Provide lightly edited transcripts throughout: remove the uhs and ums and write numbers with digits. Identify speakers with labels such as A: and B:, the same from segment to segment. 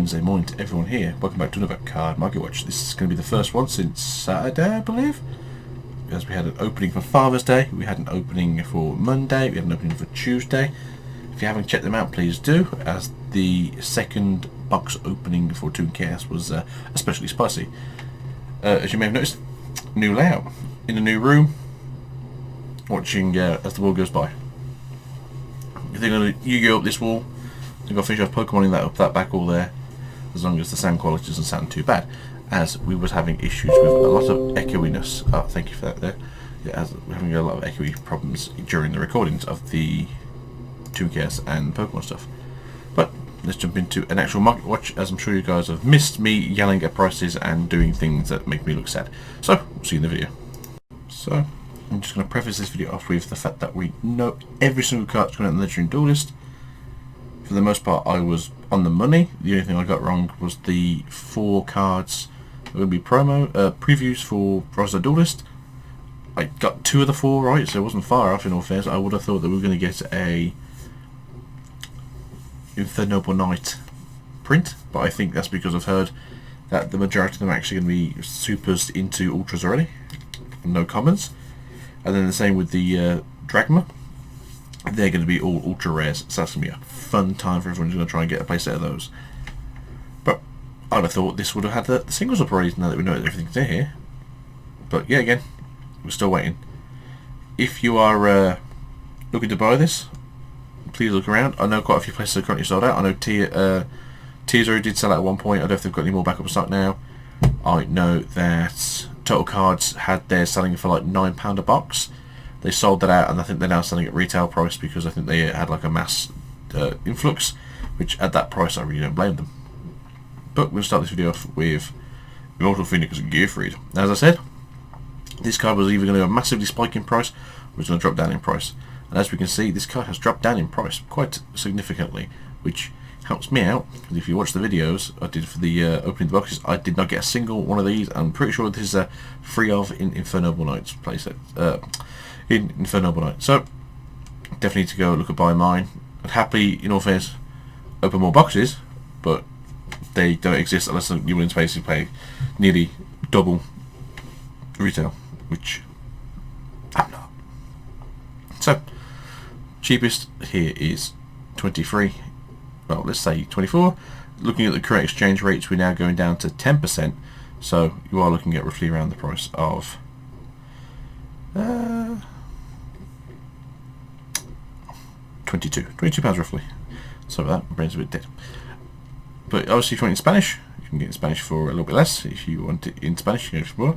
A: Wednesday morning to everyone here. Welcome back to another card market watch. This is going to be the first one since Saturday, I believe. As we had an opening for Father's Day, we had an opening for Monday, we had an opening for Tuesday. If you haven't checked them out, please do, as the second box opening for Toon Chaos was especially spicy. As you may have noticed, new layout in a new room, watching as the wall goes by. If they're going to Yu-Gi-Oh up this wall, they've got to finish off Pokemoning that up that back wall there, as long as the sound quality doesn't sound too bad, as we was having issues with a lot of echoiness. Oh, thank you for that there. Yeah, as we're having a lot of echoey problems during the recordings of the Toon Chaos and Pokemon stuff. But let's jump into an actual market watch, as I'm sure you guys have missed me yelling at prices and doing things that make me look sad. So, we'll see you in the video. So, I'm just going to preface this video off with the fact that we know every single card that's going out in the Legendary Duelist. For the most part, I was on the money. The only thing I got wrong was the 4 cards that would be previews for Rosa Duelist. I got 2 of the 4 right, so it wasn't far off in all fairness. I would have thought that we were going to get a Infernoble Knight print, but I think that's because I've heard that the majority of them are actually going to be supers into ultras already, no commons. And then the same with the Dragma, they're going to be all ultra rares, so that's going to be a fun time for everyone who's going to try and get a playset of those. But I'd have thought this would have had the singles up already now that we know that everything's in here. But yeah, again, we're still waiting. If you are looking to buy this, please look around. I know quite a few places are currently sold out. I know Tiers already did sell out at one point. I don't know if they've got any more back up stock now. I know that Total Cards had theirs selling for like £9 a box. They sold that out, and I think they're now selling at retail price because I think they had like a mass influx, which at that price I really don't blame them. But we'll start this video off with Immortal Phoenix and Gearfried. As I said, this card was either going to go massively spike in price or it's going to drop down in price. And as we can see, this card has dropped down in price quite significantly, which helps me out, because if you watch the videos I did for the opening the boxes, I did not get a single one of these. I'm pretty sure this is free of in Infernoble Knight's playset. In Infernoble Knight. So definitely need to go look at buy mine. I'd happily, in all fairness, open more boxes, but they don't exist unless you're willing to basically pay nearly double retail, which I'm not. So cheapest here is 23. Well, let's say 24. Looking at the current exchange rates, we're now going down to 10%. So you are looking at roughly around the price of £22 roughly. Sorry about that, my brain's a bit dead. But obviously if you want it in Spanish, you can get it in Spanish for a little bit less. If you want it in Spanish, you can get it for more.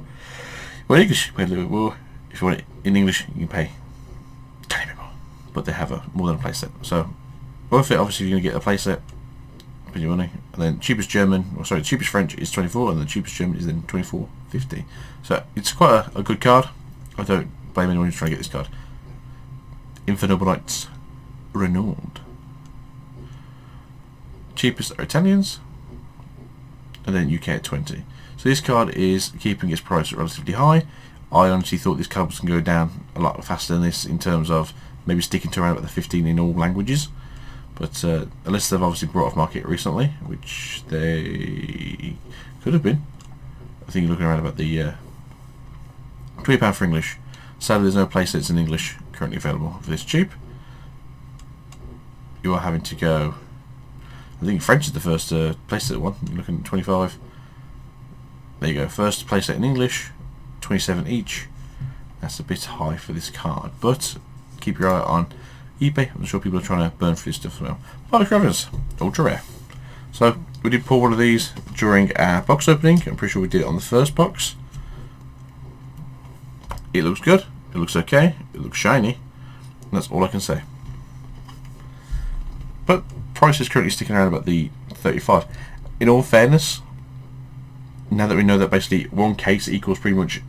A: Well, in English, you pay a little bit more. If you want it in English, you can pay a tiny bit more. But they have more than a playset. So worth it, obviously, if you're going to get a playset, pay your money. And then cheapest German, or sorry, the cheapest French is 24, and the cheapest German is then 24.50. So it's quite a good card. I don't blame anyone who's trying to get this card. Infernoble Knights Roland. Cheapest are Italians, and then UK at 20. So this card is keeping its price relatively high. I honestly thought this card was going to go down a lot faster than this in terms of maybe sticking to around about the 15 in all languages. But unless they've obviously brought off market recently, which they could have been. I think you're looking around about the £20 for English. Sadly, there's no playsets in English currently available for this cheap. You are having to go. I think French is the first playset one. You're looking at 25. There you go. First playset in English, 27 each. That's a bit high for this card, but keep your eye on eBay. I'm sure people are trying to burn through this stuff as well. Pilot Ravens, ultra rare. So we did pull one of these during our box opening. I'm pretty sure we did it on the first box. It looks good. It looks okay. It looks shiny. And that's all I can say. But price is currently sticking around about the 35. In all fairness, now that we know that basically one case equals pretty much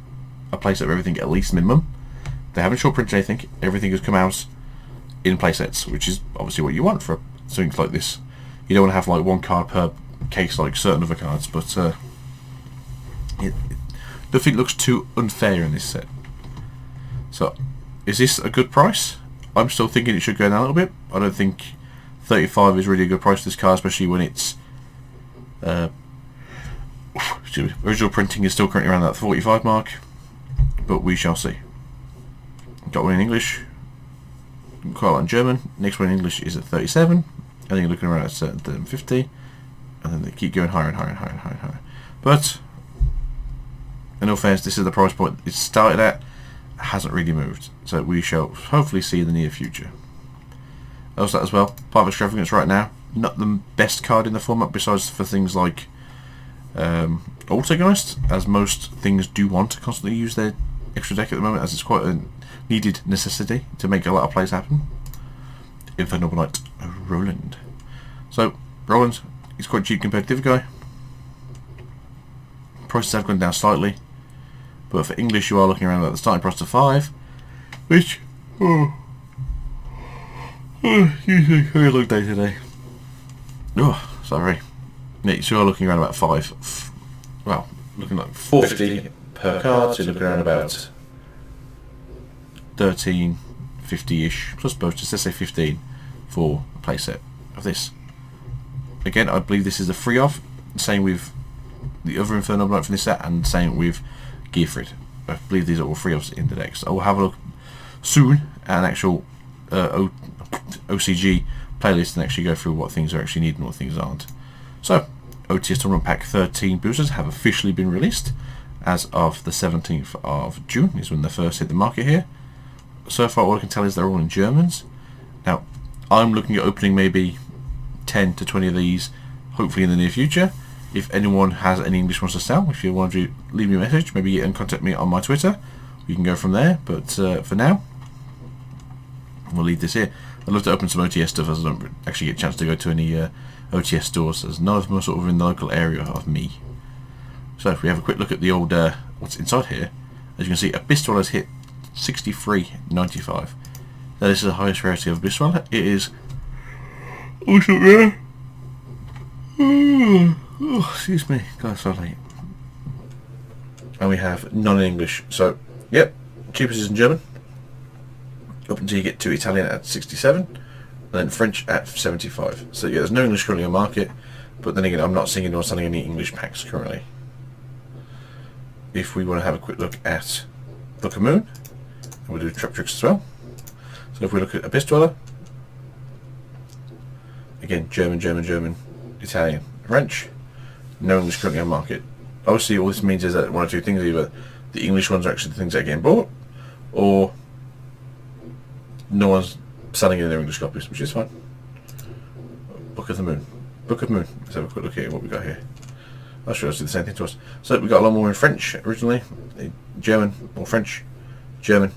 A: a playset of everything at least minimum, they haven't short printed anything. Everything has come out in playsets, which is obviously what you want for something like this. You don't want to have like one card per case like certain other cards, but nothing looks too unfair in this set. So is this a good price? I'm still thinking it should go down a little bit. I don't think 35 is really a good price for this card, especially when it's Original printing is still currently around that 45 mark, but we shall see. Got one in English, quite a lot in German. Next one in English is at 37. I think you're looking around at 50, and then they keep going higher and higher and higher and higher and higher. But in all fairness, this is the price point it started at. Hasn't really moved, so we shall hopefully see in the near future. Also, that as well, part of extravagance right now. Not the best card in the format, besides for things like Altergeist, as most things do want to constantly use their extra deck at the moment, as it's quite a needed necessity to make a lot of plays happen. Infernoble Knight Roland. So Roland is quite cheap compared to the other guy. Prices have gone down slightly, but for English you are looking around at the starting price of 5, which excuse me, very long day today. Oh, sorry. Yeah, so you're looking around about 5. Well, looking like 450 per card, so you're looking around about 13.50-ish plus bonuses. Let's say 15 for a playset of this. Again, I believe this is a free of. Same with the other Infernoble Knight from this set, and same with Gearfried. I believe these are all free offs in the decks. I will have a look soon at an actual OCG playlist and actually go through what things are actually needed and what things aren't. So, OTS Tournament Pack 13 boosters have officially been released as of the 17th of June is when they first hit the market here. So far all I can tell is they're all in Germans. Now, I'm looking at opening maybe 10 to 20 of these hopefully in the near future. If anyone has any English wants to sell, if you want to leave me a message, maybe contact me on my Twitter. We can go from there, but for now, we'll leave this here. I'd love to open some OTS stuff as I don't actually get a chance to go to any OTS stores, as none of them are sort of in the local area of me. So if we have a quick look at the old what's inside here, as you can see, Abyss Dweller has hit 63.95. Now this is the highest rarity of Abyss Dweller. It is also rare. Oh, excuse me, God, so late. And we have none in English. So, yep, cheapest is in German. Up until you get to Italian at 67, and then French at 75. So yeah, there's no English currently on market, but then again, I'm not seeing anyone selling any English packs currently. If we want to have a quick look at Book of Moon, and we'll do Traptrix as well. So if we look at Abyss Dweller, again, German, German, German, Italian, French, no English currently on market. Obviously, all this means is that one or two things: either the English ones are actually the things that are getting bought, or no one's selling any of their English copies, which is fine. Book of the Moon. Book of Moon. Let's have a quick look at what we got here. I'll show us the same thing to us. So we got a lot more in French originally, German or French, German,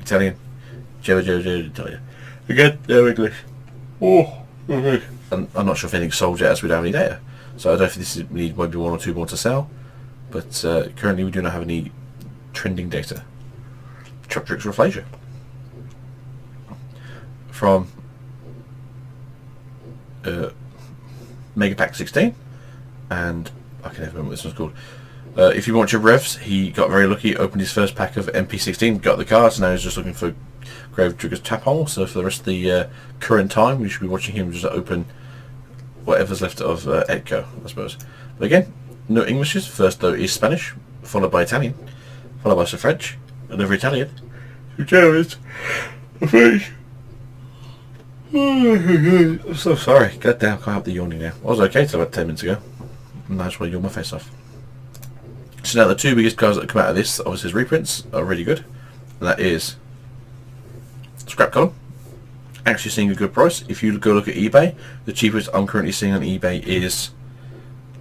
A: Italian, German, Italian. Again, no English. Oh, okay. And I'm not sure if anything's sold yet, as we don't have any data. So I don't think this is, we need maybe one or two more to sell. But currently we do not have any trending data. Traptrix Rafflesia. From Mega Pack 16, and I can never remember what this one's called. If you want your revs, he got very lucky, opened his first pack of MP16, got the cards, now he's just looking for Grave Trigger's Tap Hole. So for the rest of the current time, we should be watching him just open whatever's left of Edco, I suppose. But again, no Englishes. First though is Spanish, followed by Italian, followed by some French, another Italian, two Germans, a French. I'm so sorry. God damn, I can't have the yawning now. I was okay till about 10 minutes ago. And I just want to yawn my face off. So now the two biggest cards that come out of this, obviously as reprints, are really good. And that is Scrap Golem. Actually seeing a good price. If you go look at eBay, the cheapest I'm currently seeing on eBay is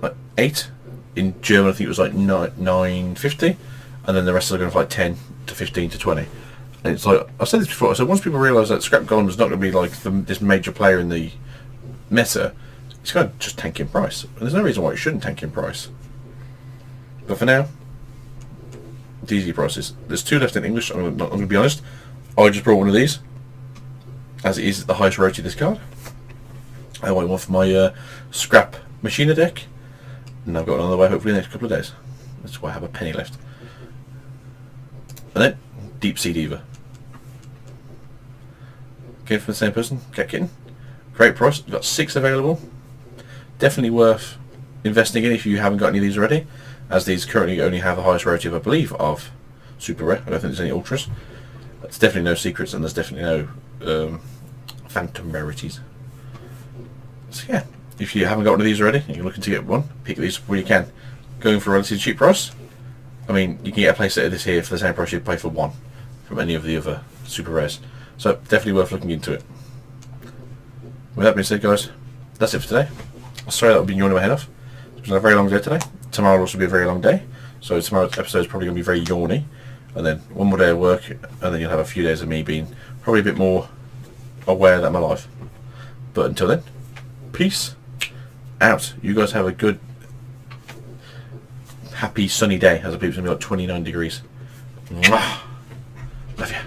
A: like 8. In German I think it was like 9.50. And then the rest are going for like 10 to 15 to 20. And it's like, I've said this before, so once people realise that Scrap Golem is not going to be like this major player in the meta, it's going to just tank in price. And there's no reason why it shouldn't tank in price. But for now, it's easy prices. There's 2 left in English, I'm going to be honest. I just brought one of these, as it is the highest rarity of this card. I want one for my Scrap Machina deck, and I've got another way hopefully in the next couple of days. That's why I have a penny left. And then, Deep Sea Diva. Again from the same person, Cat Kitten. Great price, we've got 6 available. Definitely worth investing in if you haven't got any of these already, as these currently only have the highest rarity, I believe, of super rare. I don't think there's any ultras. There's definitely no secrets, and there's definitely no phantom rarities. So yeah, if you haven't got one of these already and you're looking to get one, pick these where you can. Going for a relatively cheap price. I mean, you can get a playset of this here for the same price you'd pay for one from any of the other super rares. So definitely worth looking into it. With that being said, guys, that's it for today. Sorry that I've been yawning my head off. It's been a very long day today. Tomorrow will also be a very long day. So tomorrow's episode is probably going to be very yawny. And then one more day of work, and then you'll have a few days of me being probably a bit more aware that I'm alive. But until then, peace out. You guys have a good, happy, sunny day. As I believe it's going to be like 29 degrees. Mwah. Love you.